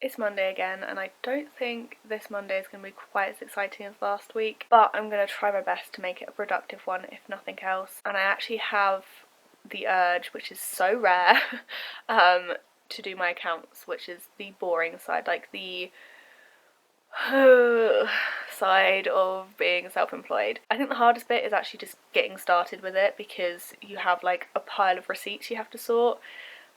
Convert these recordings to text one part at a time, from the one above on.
It's Monday again, and I don't think this Monday is going to be quite as exciting as last week, but I'm going to try my best to make it a productive one, if nothing else. And I actually have the urge, which is so rare, to do my accounts, which is the boring side, like the side of being self-employed. I think the hardest bit is actually just getting started with it, because you have like a pile of receipts you have to sort.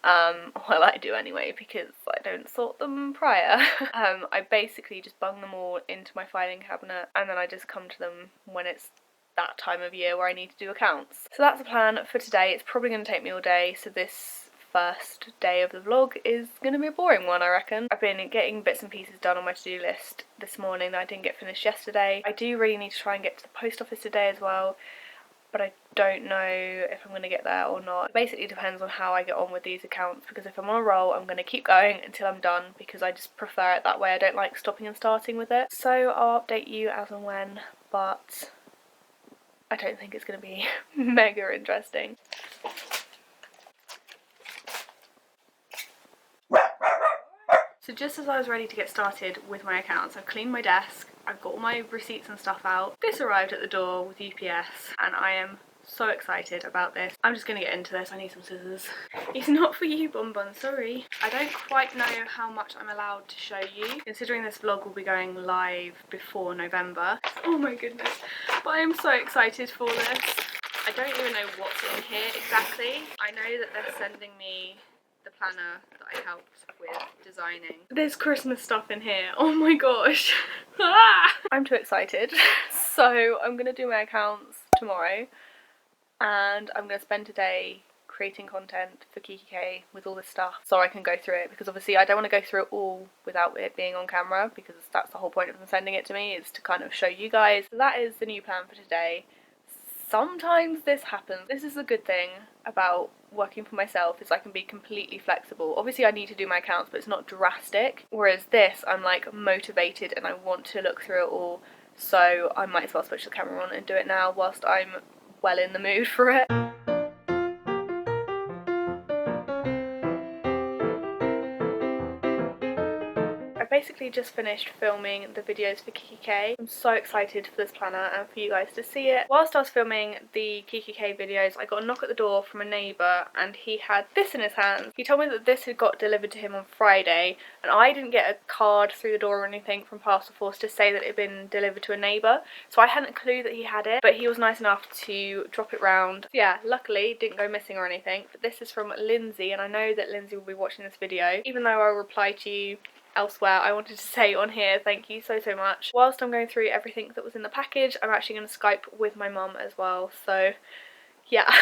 Well, I do anyway, because I don't sort them prior. I basically just bung them all into my filing cabinet, and then I just come to them when it's that time of year where I need to do accounts. So that's the plan for today. It's probably going to take me all day, so this first day of the vlog is going to be a boring one, I reckon. I've been getting bits and pieces done on my to-do list this morning that I didn't get finished yesterday. I do really need to try and get to the post office today as well, but I don't know if I'm going to get there or not. It basically depends on how I get on with these accounts, because if I'm on a roll, I'm going to keep going until I'm done, because I just prefer it that way. I don't like stopping and starting with it. So I'll update you as and when, but I don't think it's going to be mega interesting. So just as I was ready to get started with my accounts, I've cleaned my desk, I've got all my receipts and stuff out. This arrived at the door with UPS, and I am so excited about this. I'm just going to get into this. I need some scissors. It's not for you, Bonbon, sorry. I don't quite know how much I'm allowed to show you, considering this vlog will be going live before November. Oh my goodness. But I am so excited for this. I don't even know what's in here exactly. I know that they're sending me the planner that I helped with designing. There's Christmas stuff in here. Oh my gosh. I'm too excited. So I'm going to do my accounts tomorrow, and I'm going to spend today creating content for Kikki.K with all this stuff so I can go through it, because obviously I don't want to go through it all without it being on camera, because that's the whole point of them sending it to me, is to kind of show you guys. So that is the new plan for today. Sometimes this happens. This is the good thing about working for myself, is I can be completely flexible. Obviously I need to do my accounts, but it's not drastic, whereas this, I'm like motivated and I want to look through it all, so I might as well switch the camera on and do it now whilst I'm well in the mood for it. I basically just finished filming the videos for Kikki.K. I'm so excited for this planner and for you guys to see it. Whilst I was filming the Kikki.K videos, I got a knock at the door from a neighbour, and he had this in his hands. He told me that this had got delivered to him on Friday, and I didn't get a card through the door or anything from Parcel Force to say that it had been delivered to a neighbour, so I hadn't a clue that he had it, but he was nice enough to drop it round. So yeah, luckily it didn't go missing or anything. But this is from Lindsay, and I know that Lindsay will be watching this video. Even though I'll reply to you elsewhere, I wanted to say on here thank you so much. Whilst I'm going through everything that was in the package, I'm actually going to Skype with my mum as well, so yeah.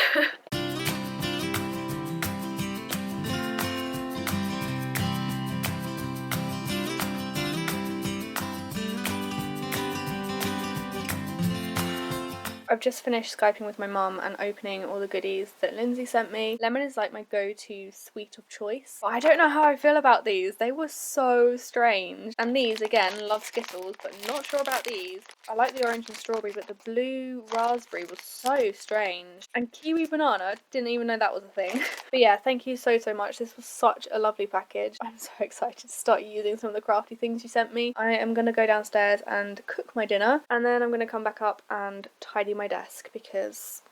I've just finished Skyping with my mum and opening all the goodies that Lindsay sent me. Lemon is like my go-to sweet of choice. But I don't know how I feel about these. They were so strange. And these, again, love Skittles, but not sure about these. I like the orange and strawberry, but the blue raspberry was so strange. And kiwi banana, didn't even know that was a thing. But yeah, thank you so much. This was such a lovely package. I'm so excited to start using some of the crafty things you sent me. I am going to go downstairs and cook my dinner, and then I'm going to come back up and tidy my desk, because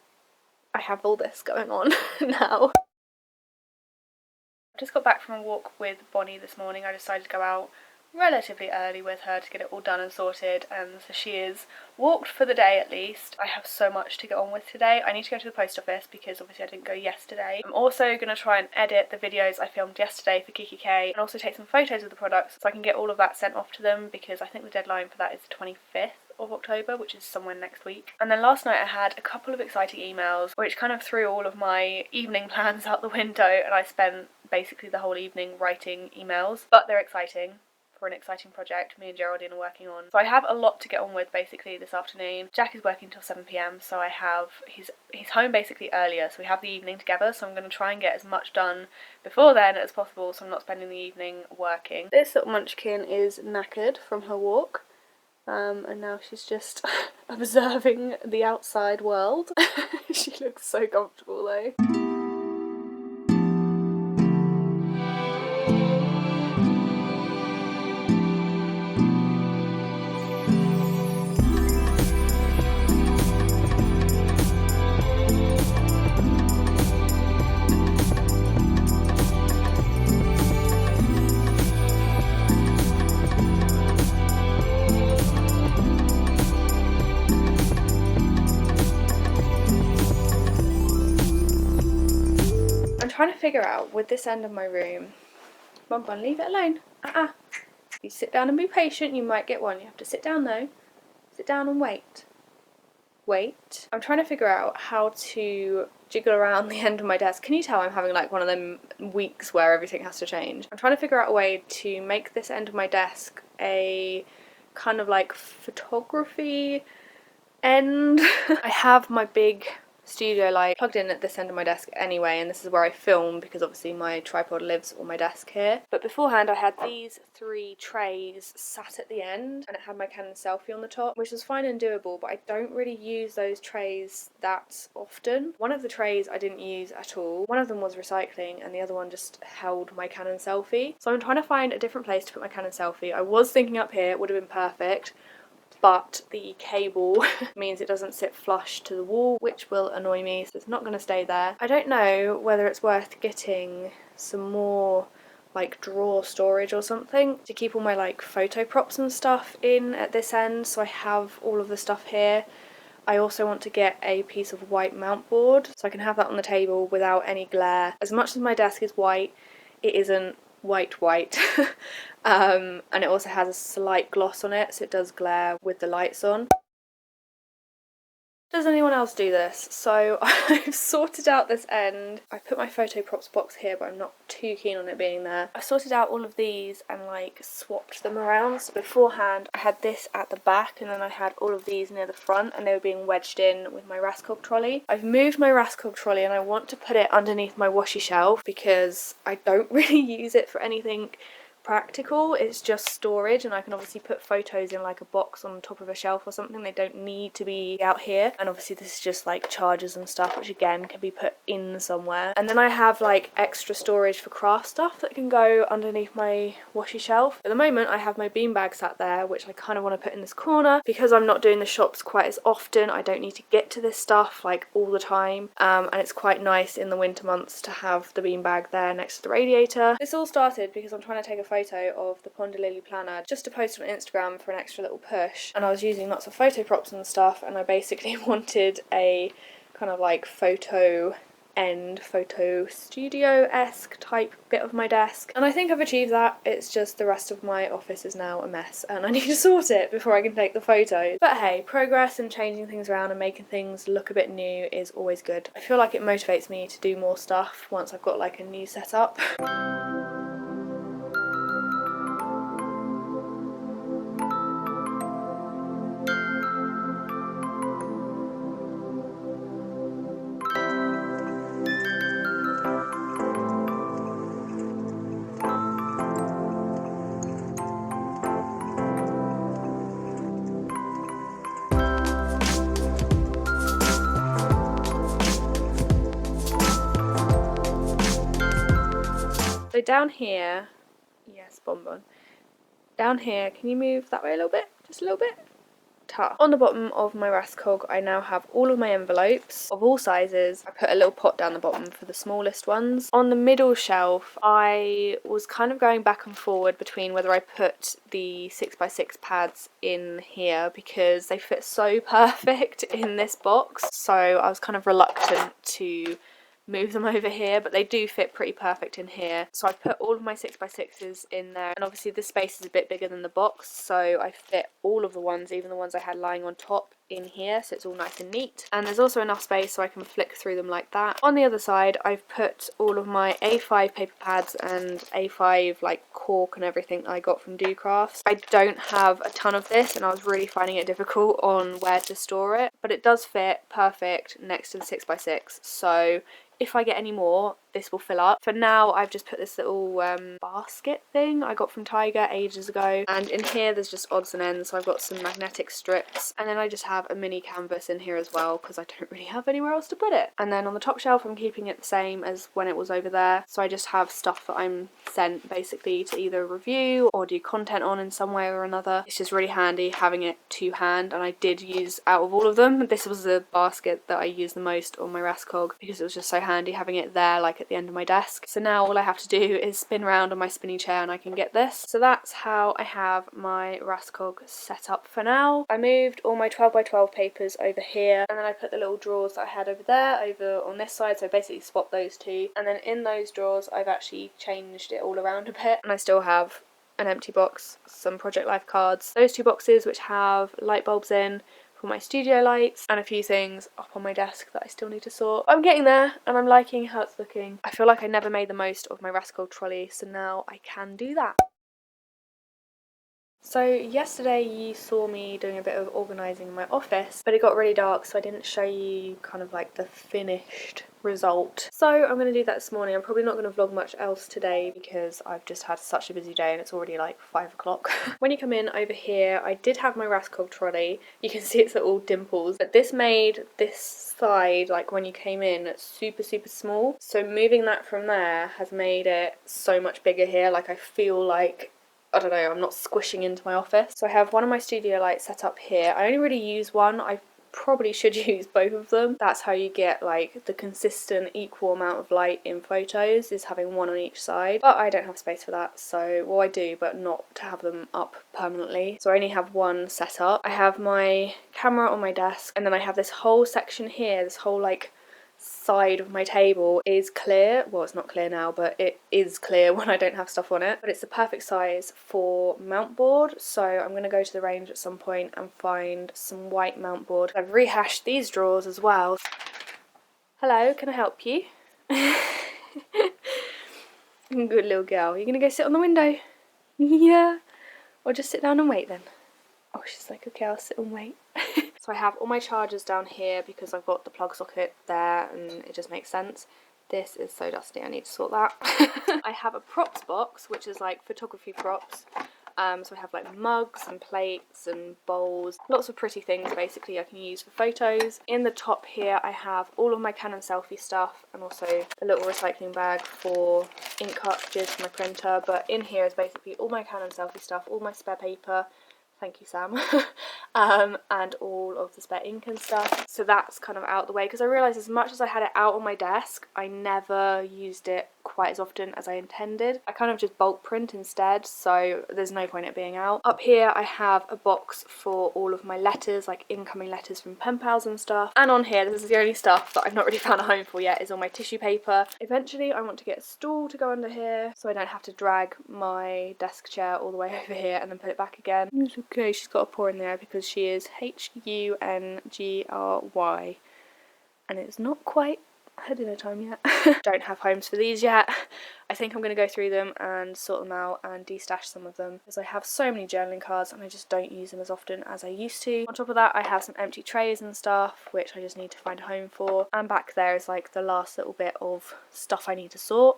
I have all this going on now. I just got back from a walk with Bonnie this morning. I decided to go out relatively early with her to get it all done and sorted, and so she is walked for the day at least. I have so much to get on with today. I need to go to the post office because obviously I didn't go yesterday. I'm also going to try and edit the videos I filmed yesterday for Kikki.K and also take some photos of the products so I can get all of that sent off to them, because I think the deadline for that is the 25th of October, which is somewhere next week. And then last night I had a couple of exciting emails which kind of threw all of my evening plans out the window, and I spent basically the whole evening writing emails, but they're exciting. For an exciting project me and Geraldine are working on. So I have a lot to get on with basically this afternoon. Jack is working till 7 PM, so I have he's home basically earlier, so we have the evening together, so I'm going to try and get as much done before then as possible so I'm not spending the evening working. This little munchkin is knackered from her walk, and now she's just observing the outside world. She looks so comfortable though. figure out with this end of my room. Bonbon, leave it alone. You sit down and be patient, you might get one. You have to sit down though. Sit down and wait. Wait. I'm trying to figure out how to jiggle around the end of my desk. Can you tell I'm having like one of them weeks where everything has to change? I'm trying to figure out a way to make this end of my desk a kind of like photography end. I have my big studio light plugged in at this end of my desk anyway, and this is where I film because obviously my tripod lives on my desk here. But beforehand I had these 3 trays sat at the end, and it had my Canon selfie on the top, which was fine and doable, but I don't really use those trays that often. One of the trays I didn't use at all. One of them was recycling and the other one just held my Canon selfie. So I'm trying to find a different place to put my Canon selfie. I was thinking up here, it would have been perfect, but the cable means it doesn't sit flush to the wall, which will annoy me, so it's not going to stay there. I don't know whether it's worth getting some more like drawer storage or something to keep all my like photo props and stuff in at this end, so I have all of the stuff here. I also want to get a piece of white mount board so I can have that on the table without any glare. As much as my desk is white, it isn't white and it also has a slight gloss on it, so it does glare with the lights on. Does anyone else do this? So I've sorted out this end. I put my photo props box here, but I'm not too keen on it being there. I sorted out all of these and like swapped them around. So beforehand I had this at the back and then I had all of these near the front, and they were being wedged in with my Raskog trolley. I've moved my Raskog trolley and I want to put it underneath my washi shelf because I don't really use it for anything practical. It's just storage, and I can obviously put photos in like a box on top of a shelf or something. They don't need to be out here, and obviously this is just like chargers and stuff, which again can be put in somewhere. And then I have like extra storage for craft stuff that can go underneath my washi shelf. At the moment I have my beanbag sat there, which I kind of want to put in this corner because I'm not doing the shops quite as often. I don't need to get to this stuff like all the time, and it's quite nice in the winter months to have the beanbag there next to the radiator. This all started because I'm trying to take a photo of the Ponder Lily planner just to post on Instagram for an extra little push, and I was using lots of photo props and stuff, and I basically wanted a kind of like photo studio-esque type bit of my desk, and I think I've achieved that. It's just the rest of my office is now a mess and I need to sort it before I can take the photos. But hey, progress and changing things around and making things look a bit new is always good. I feel like it motivates me to do more stuff once I've got like a new setup. So down here, yes, Bonbon. Down here, can you move that way a little bit? Just a little bit? Ta. On the bottom of my Raskog, I now have all of my envelopes of all sizes. I put a little pot down the bottom for the smallest ones. On the middle shelf, I was kind of going back and forward between whether I put the 6x6 pads in here because they fit so perfect in this box. So I was kind of reluctant to move them over here, but they do fit pretty perfect in here. So I put all of my 6x6s in there, and obviously the space is a bit bigger than the box, so I fit all of the ones, even the ones I had lying on top, in here, so it's all nice and neat. And there's also enough space so I can flick through them like that. On the other side, I've put all of my A5 paper pads and A5 like cork and everything I got from Do Crafts. I don't have a ton of this and I was really finding it difficult on where to store it, but it does fit perfect next to the 6x6, so if I get any more, this will fill up. For now, I've just put this little basket thing I got from Tiger ages ago, and in here there's just odds and ends. So I've got some magnetic strips, and then I just have a mini canvas in here as well because I don't really have anywhere else to put it. And then on the top shelf I'm keeping it the same as when it was over there, so I just have stuff that I'm sent basically to either review or do content on in some way or another. It's just really handy having it to hand, and I did use, out of all of them, this was the basket that I used the most on my Raskog because it was just so handy having it there like at the end of my desk. So now all I have to do is spin around on my spinny chair and I can get this. So that's how I have my Raskog set up for now. I moved all my 12 by 12 papers over here, and then I put the little drawers that I had over there over on this side, so I basically swapped those two. And then in those drawers I've actually changed it all around a bit, and I still have an empty box, some Project Life cards, those two boxes which have light bulbs in for my studio lights, and a few things up on my desk that I still need to sort. I'm getting there and I'm liking how it's looking. I feel like I never made the most of my Raskog trolley, so now I can do that. So yesterday you saw me doing a bit of organising in my office, but it got really dark so I didn't show you kind of like the finished result. So I'm going to do that this morning. I'm probably not going to vlog much else today because I've just had such a busy day and it's already like 5 o'clock. When you come in over here, I did have my Raskog trolley. You can see it's all dimples, but this made this side, like when you came in, super small. So moving that from there has made it so much bigger here. Like I feel like, I don't know, I'm not squishing into my office. So I have one of my studio lights set up here. I only really use one. I probably should use both of them. That's how you get like the consistent equal amount of light in photos, is having one on each side. But I don't have space for that, so, well, I do, but not to have them up permanently. So I only have one set up. I have my camera on my desk, and then I have this whole section here, this whole like side of my table is clear. Well, it's not clear now, but it is clear when I don't have stuff on it. But it's the perfect size for mount board, so I'm going to go to the range at some point and find some white mount board. I've rehashed these drawers as well. Hello, can I help you? Good little girl. You're going to go sit on the window? Yeah. Or just sit down and wait then. Oh, she's like, okay, I'll sit and wait. So I have all my chargers down here because I've got the plug socket there and it just makes sense. This is so dusty, I need to sort that. I have a props box, which is like photography props. So I have like mugs and plates and bowls, lots of pretty things basically I can use for photos. In the top here I have all of my Canon selfie stuff and also a little recycling bag for ink cartridges for my printer. But in here is basically all my Canon selfie stuff, all my spare paper, thank you Sam, and all of the spare ink and stuff. So that's kind of out the way because I realised as much as I had it out on my desk, I never used it quite as often as I intended. I kind of just bulk print instead, so there's no point in it being out. Up here I have a box for all of my letters, like incoming letters from pen pals and stuff. And on here, this is the only stuff that I've not really found a home for yet, is all my tissue paper. Eventually I want to get a stool to go under here so I don't have to drag my desk chair all the way over here and then put it back again. It's okay, she's got a paw in there because she is H-U-N-G-R-Y and it's not quite her dinner time yet. Don't have homes for these yet. I think I'm going to go through them and sort them out and de-stash some of them because I have so many journaling cards and I just don't use them as often as I used to. On top of that I have some empty trays and stuff which I just need to find a home for, and back there is like the last little bit of stuff I need to sort.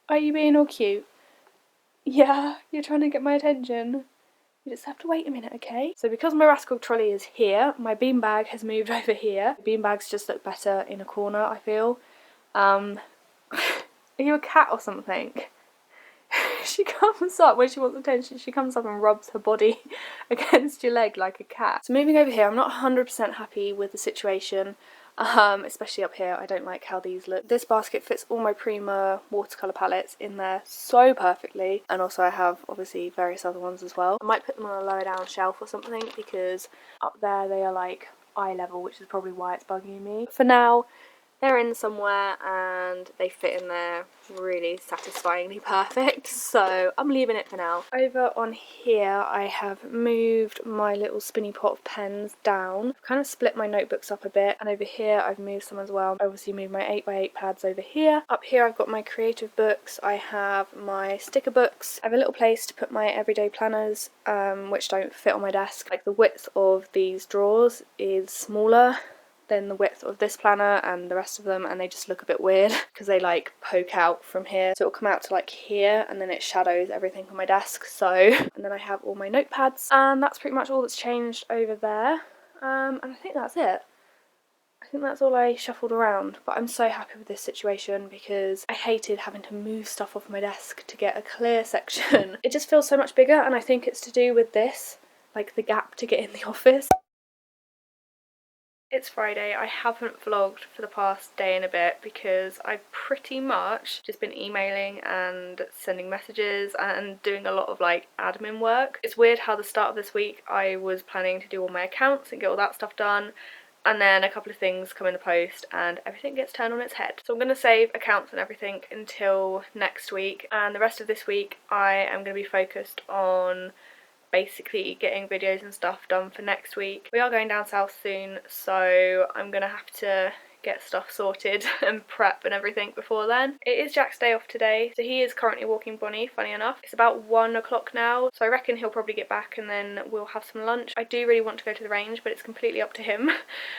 Are you being all cute? Yeah, you're trying to get my attention. You just have to wait a minute, okay? So because my Raskog trolley is here, my beanbag has moved over here. The beanbags just look better in a corner, I feel. Are you a cat or something? She comes up when she wants attention, she comes up and rubs her body against your leg like a cat. So moving over here, I'm not 100% happy with the situation. Especially up here, I don't like how these look. This basket fits all my Prima watercolour palettes in there so perfectly, and also I have obviously various other ones as well. I might put them on a lower down shelf or something because up there they are like eye level, which is probably why it's bugging me. For now, they're in somewhere and they fit in there really satisfyingly perfect, so I'm leaving it for now. Over on here I have moved my little spinny pot of pens down. I've kind of split my notebooks up a bit, and over here I've moved some as well. I obviously moved my 8x8 pads over here. Up here I've got my creative books, I have my sticker books, I have a little place to put my everyday planners which don't fit on my desk. Like the width of these drawers is smaller than the width of this planner and the rest of them, and they just look a bit weird because they like poke out from here, so it'll come out to like here and then it shadows everything on my desk. So, and then I have all my notepads, and that's pretty much all that's changed over there. And I think that's it. I think that's all I shuffled around, but I'm so happy with this situation because I hated having to move stuff off my desk to get a clear section. It just feels so much bigger, and I think it's to do with this, like the gap to get in the office. It's Friday. I haven't vlogged for the past day and a bit because I've pretty much just been emailing and sending messages and doing a lot of like admin work. It's weird how the start of this week I was planning to do all my accounts and get all that stuff done, and then a couple of things come in the post and everything gets turned on its head. So I'm going to save accounts and everything until next week, and the rest of this week I am going to be focused on basically getting videos and stuff done for next week. We are going down south soon, so I'm gonna have to get stuff sorted and prep and everything before then. It is Jack's day off today, so he is currently walking Bonnie, funny enough. It's about 1 o'clock now, so I reckon he'll probably get back and then we'll have some lunch. I do really want to go to the range, but it's completely up to him.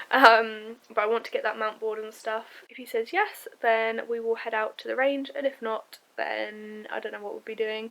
But I want to get that mount board and stuff. If he says yes, then we will head out to the range, and if not, then I don't know what we'll be doing.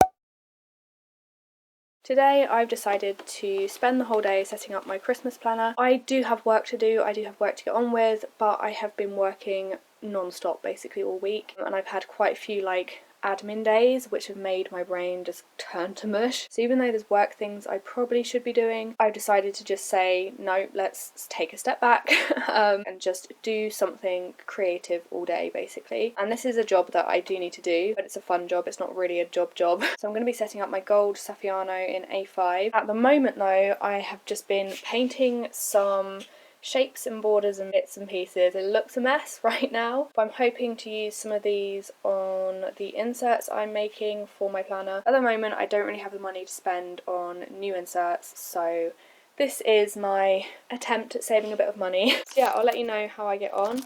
Today I've decided to spend the whole day setting up my Christmas planner. I do have work to do, I do have work to get on with, but I have been working non-stop basically all week, and I've had quite a few like admin days which have made my brain just turn to mush. So even though there's work things I probably should be doing, I've decided to just say no, let's take a step back and just do something creative all day basically. And this is a job that I do need to do, but it's a fun job, it's not really a job. So I'm going to be setting up my gold Saffiano in A5. At the moment though, I have just been painting some shapes and borders and bits and pieces. It looks a mess right now, but I'm hoping to use some of these on the inserts I'm making for my planner. At the moment I don't really have the money to spend on new inserts, so this is my attempt at saving a bit of money. So yeah, I'll let you know how I get on.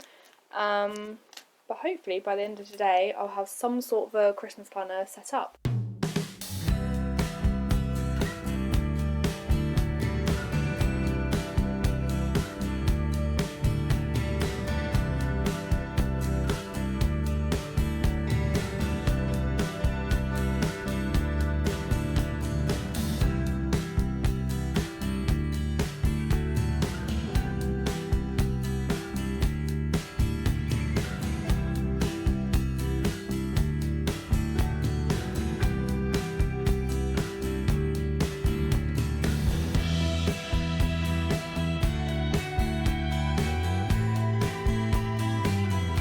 But hopefully by the end of today I'll have some sort of a Christmas planner set up.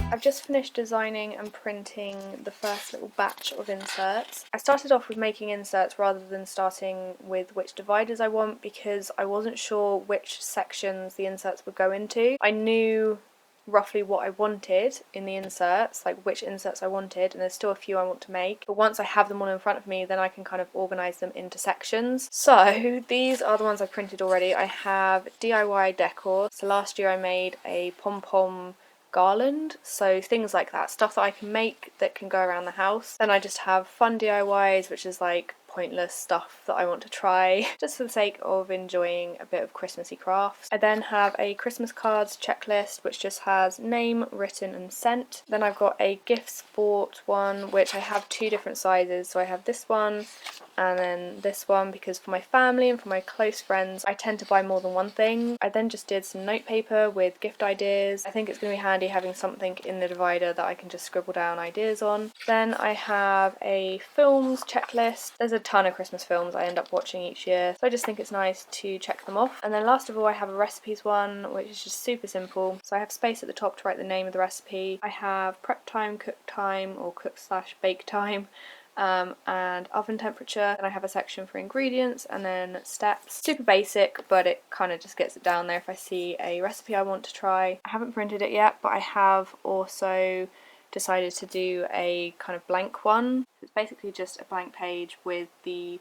I've just finished designing and printing the first little batch of inserts. I started off with making inserts rather than starting with which dividers I want because I wasn't sure which sections the inserts would go into. I knew roughly what I wanted in the inserts, like which inserts I wanted, and there's still a few I want to make, but once I have them all in front of me then I can kind of organise them into sections. So these are the ones I've printed already. I have DIY decor, so last year I made a pom-pom garland, so things like that, stuff that I can make that can go around the house. Then I just have fun DIYs, which is like pointless stuff that I want to try just for the sake of enjoying a bit of Christmassy crafts. I then have a Christmas cards checklist which just has name, written and sent. Then I've got a gifts bought one which I have two different sizes, so I have this one and then this one because for my family and for my close friends I tend to buy more than one thing. I then just did some notepaper with gift ideas. I think it's going to be handy having something in the divider that I can just scribble down ideas on. Then I have a films checklist. There's a ton of Christmas films I end up watching each year, so I just think it's nice to check them off. And then last of all I have a recipes one which is just super simple, so I have space at the top to write the name of the recipe. I have prep time, cook time or cook/bake time, and oven temperature, and I have a section for ingredients and then steps. Super basic, but it kind of just gets it down there if I see a recipe I want to try. I haven't printed it yet, but I have also decided to do a kind of blank one. It's basically just a blank page with the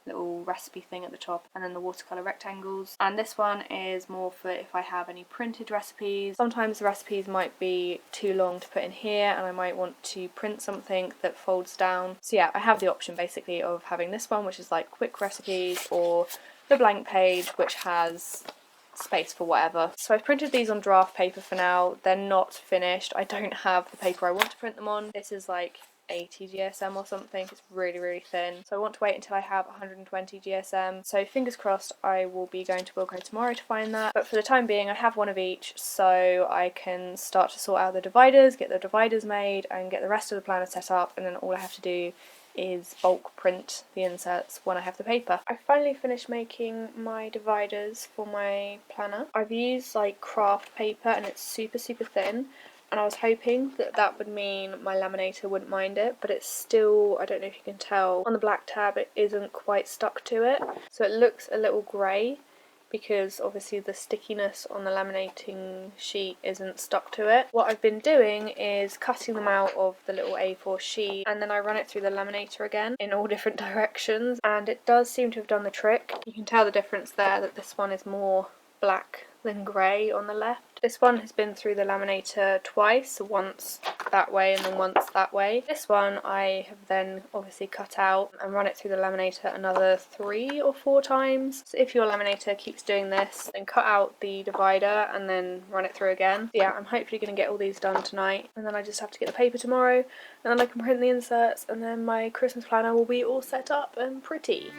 little recipe thing at the top and then the watercolour rectangles, and this one is more for if I have any printed recipes. Sometimes the recipes might be too long to put in here and I might want to print something that folds down. So yeah, I have the option basically of having this one which is like quick recipes, or the blank page which has space for whatever. So I've printed these on draft paper for now. They're not finished. I don't have the paper I want to print them on. This is like 80 GSM or something. It's really thin, so I want to wait until I have 120 GSM, so fingers crossed I will be going to Wilko tomorrow to find that. But for the time being I have one of each, so I can start to sort out the dividers, get the dividers made and get the rest of the planner set up, and then all I have to do is bulk print the inserts when I have the paper. I finally finished making my dividers for my planner. I've used like craft paper and it's super thin, and I was hoping that that would mean my laminator wouldn't mind it, but it's still, I don't know if you can tell, on the black tab it isn't quite stuck to it, so it looks a little grey because obviously the stickiness on the laminating sheet isn't stuck to it. What I've been doing is cutting them out of the little A4 sheet, and then I run it through the laminator again in all different directions, and it does seem to have done the trick. You can tell the difference there, that this one is more black than grey on the left. This one has been through the laminator twice, so once that way and then once that way. This one I have then obviously cut out and run it through the laminator another 3 or 4 times. So if your laminator keeps doing this, then cut out the divider and then run it through again. So yeah, I'm hopefully going to get all these done tonight, and then I just have to get the paper tomorrow, and then I can print the inserts, and then my Christmas planner will be all set up and pretty.